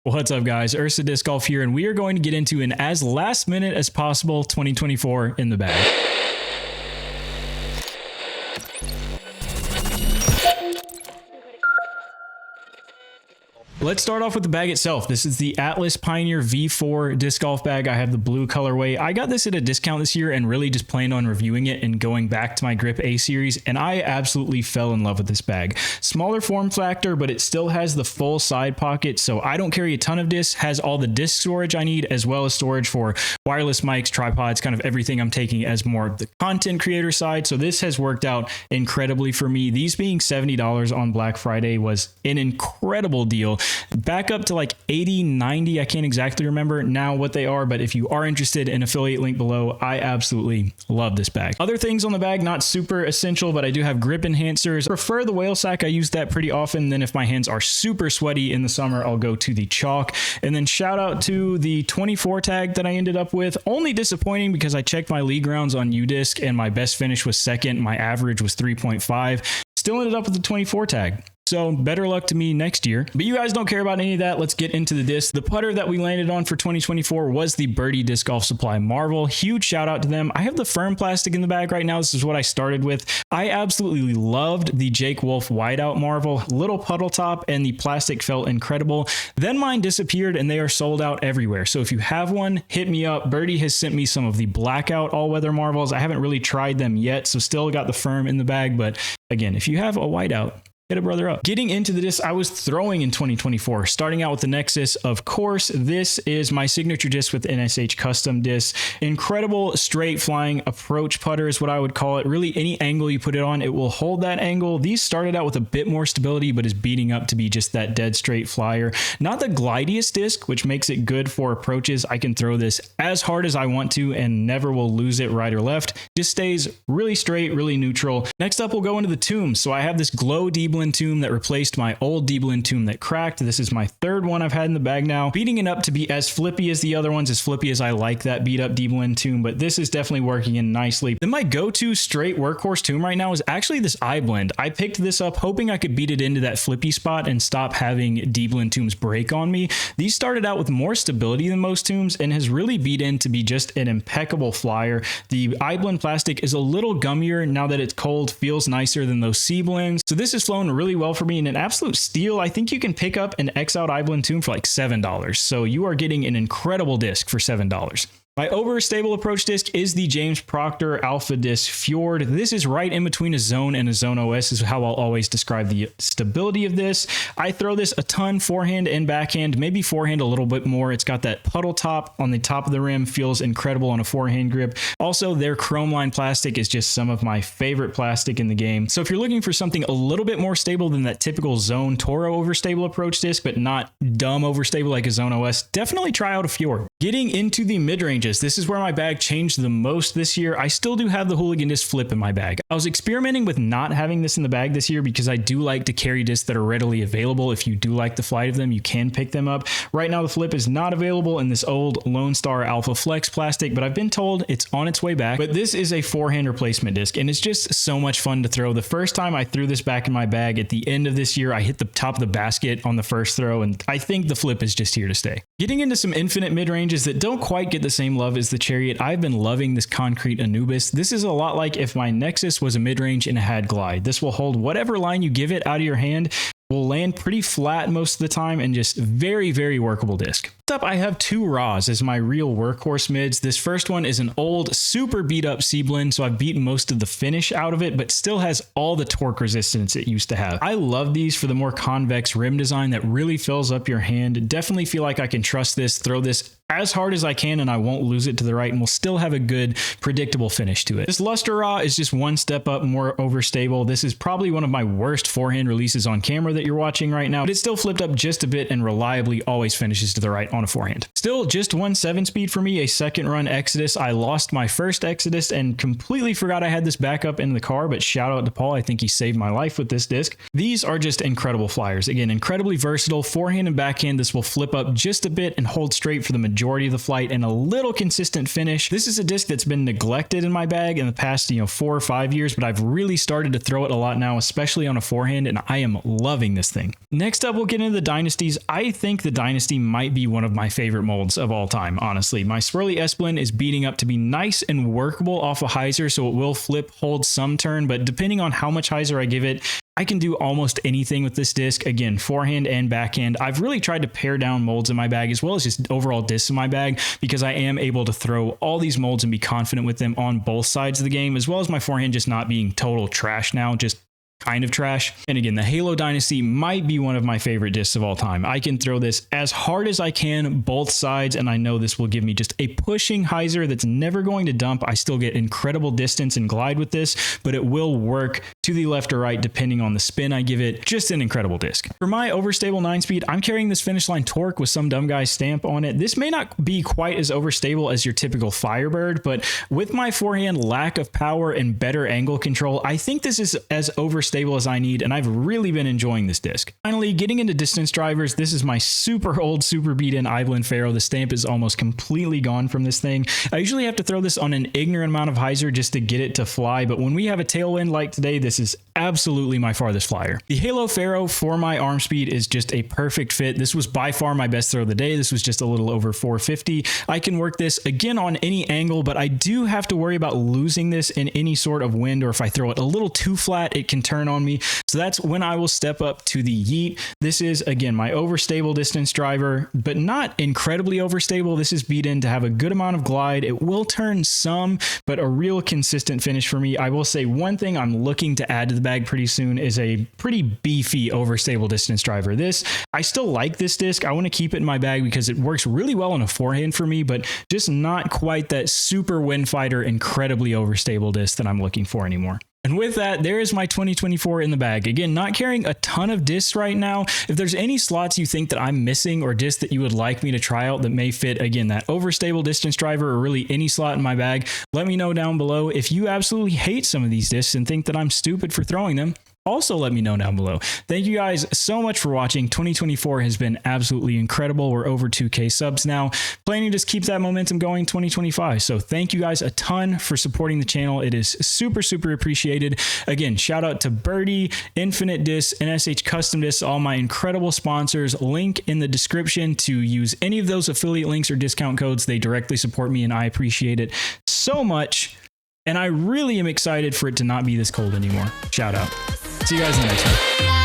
What's up, guys? Ursa Disc Golf here, and we are going to get into an as last minute as possible 2024 in the bag. Let's start off with the bag itself. This is the Atlas Pioneer V4 disc golf bag. I have the blue colorway. I got this at a discount this year and really just planned on reviewing it and going back to my Grip A series, and I absolutely fell in love with this bag. Smaller form factor, but it still has the full side pocket, so I don't carry a ton of discs. Has all the disc storage I need, as well as storage for wireless mics, tripods, kind of everything I'm taking as more of the content creator side. So this has worked out incredibly for me. These being $70 on Black Friday was an incredible deal. Back up to like 80, 90. I can't exactly remember now what they are, but if you are interested, an affiliate link below. I absolutely love this bag. Other things on the bag, not super essential, but I do have grip enhancers. Prefer the whale sack. I use that pretty often. Then if my hands are super sweaty in the summer, I'll go to the chalk. And then shout out to the 24 tag that I ended up with. Only disappointing because I checked my league rounds on UDisc and my best finish was second. My average was 3.5. Still ended up with the 24 tag. So better luck to me next year. But you guys don't care about any of that. Let's get into the disc. The putter that we landed on for 2024 was the Birdie Disc Golf Supply Marvel. Huge shout out to them. I have the firm plastic in the bag right now. This is what I started with. I absolutely loved the Jake Wolf Whiteout Marvel. Little puddle top and the plastic felt incredible. Then mine disappeared and they are sold out everywhere. So if you have one, hit me up. Birdie has sent me some of the blackout all-weather Marvels. I haven't really tried them yet, so still got the firm in the bag. But again, if you have a whiteout, hit a brother up. Getting into the disc I was throwing in 2024, starting out with the Nexus. Of course, this is my signature disc with NSH custom disc. Incredible straight flying approach putter is what I would call it. Really, any angle you put it on, it will hold that angle. These started out with a bit more stability, but is beating up to be just that dead straight flyer. Not the glidiest disc, which makes it good for approaches. I can throw this as hard as I want to and never will lose it right or left. Just stays really straight, really neutral. Next up, we'll go into the tomb. So I have this glow D-Blend tomb that replaced my old D-Blend tomb that cracked. This is my third one I've had in the bag now. Beating it up to be as flippy as the other ones, as flippy as I like that beat up D-Blend tomb, but this is definitely working in nicely. Then my go-to straight workhorse tomb right now is actually this I-Blend. I picked this up hoping I could beat it into that flippy spot and stop having D-Blend tombs break on me. These started out with more stability than most tombs and has really beat in to be just an impeccable flyer. The I-Blend plastic is a little gummier now that it's cold, feels nicer than those C-Blends. So this has flown really well for me and an absolute steal. I think you can pick up an X-Out I-Blend tomb for like $7. So you are getting an incredible disc for $7. My overstable approach disc is the James Proctor Alpha Disc Fjord. This is right in between a Zone and a Zone OS is how I'll always describe the stability of this. I throw this a ton forehand and backhand, maybe forehand a little bit more. It's got that puddle top on the top of the rim, feels incredible on a forehand grip. Also, their chrome line plastic is just some of my favorite plastic in the game. So if you're looking for something a little bit more stable than that typical Zone Toro overstable approach disc, but not dumb overstable like a Zone OS, definitely try out a Fjord. Getting into the mid-ranges, this is where my bag changed the most this year. I still do have the Hooligan disc flip in my bag. I was experimenting with not having this in the bag this year because I do like to carry discs that are readily available. If you do like the flight of them, you can pick them up. Right now, the flip is not available in this old Lone Star Alpha Flex plastic, but I've been told it's on its way back. But this is a forehand replacement disc, and it's just so much fun to throw. The first time I threw this back in my bag at the end of this year, I hit the top of the basket on the first throw, and I think the flip is just here to stay. Getting into some infinite mid-ranges that don't quite get the same love as the Chariot, I've been loving this concrete Anubis. This is a lot like if my Nexus was a mid-range and it had glide. This will hold whatever line you give it out of your hand, will land pretty flat most of the time, and just very, very workable disc. Next up, I have two Raws as my real workhorse mids. This first one is an old, super beat up C-Blend, so I've beaten most of the finish out of it, but still has all the torque resistance it used to have. I love these for the more convex rim design that really fills up your hand. Definitely feel like I can trust this, throw this as hard as I can, and I won't lose it to the right, and will still have a good, predictable finish to it. This Luster Raw is just one step up more overstable. This is probably one of my worst forehand releases on camera that you're watching right now, but it's still flipped up just a bit and reliably always finishes to the right on a forehand. Still just 1.7 speed for me, a second run Exodus. I lost my first Exodus and completely forgot I had this backup in the car, but shout out to Paul. I think he saved my life with this disc. These are just incredible flyers. Again, incredibly versatile. Forehand and backhand, this will flip up just a bit and hold straight for the majority majority of the flight and a little consistent finish. This is a disc that's been neglected in my bag in the past, 4 or 5 years, but I've really started to throw it a lot now, especially on a forehand, and I am loving this thing. Next up, we'll get into the Dynasties. I think the Dynasty might be one of my favorite molds of all time, honestly. My Swirly S-Blend is beating up to be nice and workable off a hyzer, so it will flip, hold some turn, but depending on how much hyzer I give it, I can do almost anything with this disc. Again, forehand and backhand. I've really tried to pare down molds in my bag as well as just overall discs in my bag because I am able to throw all these molds and be confident with them on both sides of the game, as well as my forehand just not being total trash now, just kind of trash. And again, the Halo Dynasty might be one of my favorite discs of all time. I can throw this as hard as I can, both sides, and I know this will give me just a pushing hyzer that's never going to dump. I still get incredible distance and glide with this, but it will work to the left or right depending on the spin I give it. Just an incredible disc. For my overstable 9-speed, I'm carrying this Finish Line Torque with some dumb guy's stamp on it. This may not be quite as overstable as your typical Firebird, but with my forehand lack of power and better angle control, I think this is as overstable as I need, and I've really been enjoying this disc. Finally, getting into distance drivers, this is my super old Super Beatin Iveland Pharaoh. The stamp is almost completely gone from this thing. I usually have to throw this on an ignorant amount of hyzer just to get it to fly, but when we have a tailwind like today, this is absolutely my farthest flyer. The Halo Pharaoh for my arm speed is just a perfect fit. This was by far my best throw of the day. This was just a little over 450. I can work this again on any angle, but I do have to worry about losing this in any sort of wind, or if I throw it a little too flat, it can turn on me. So that's when I will step up to the yeet. This is, again, my overstable distance driver, but not incredibly overstable. This is Beatin to have a good amount of glide. It will turn some, but a real consistent finish for me. I will say one thing I'm looking to add to the bag pretty soon is a pretty beefy overstable distance driver. I still like this disc. I want to keep it in my bag because it works really well on a forehand for me, but just not quite that super wind fighter, incredibly overstable disc that I'm looking for anymore. And with that, there is my 2024 in the bag. Again, not carrying a ton of discs right now. If there's any slots you think that I'm missing or discs that you would like me to try out that may fit, again, that overstable distance driver or really any slot in my bag, let me know down below. If you absolutely hate some of these discs and think that I'm stupid for throwing them, also let me know down below. Thank you guys so much for watching. 2024 has been absolutely incredible. We're over 2K subs now. Planning to just keep that momentum going 2025. So thank you guys a ton for supporting the channel. It is super appreciated. Again, shout out to Birdie, Infinite Discs, and SH Custom Discs, all my incredible sponsors. Link in the description to use any of those affiliate links or discount codes. They directly support me and I appreciate it so much. And I really am excited for it to not be this cold anymore. Shout out. See you guys in the next one.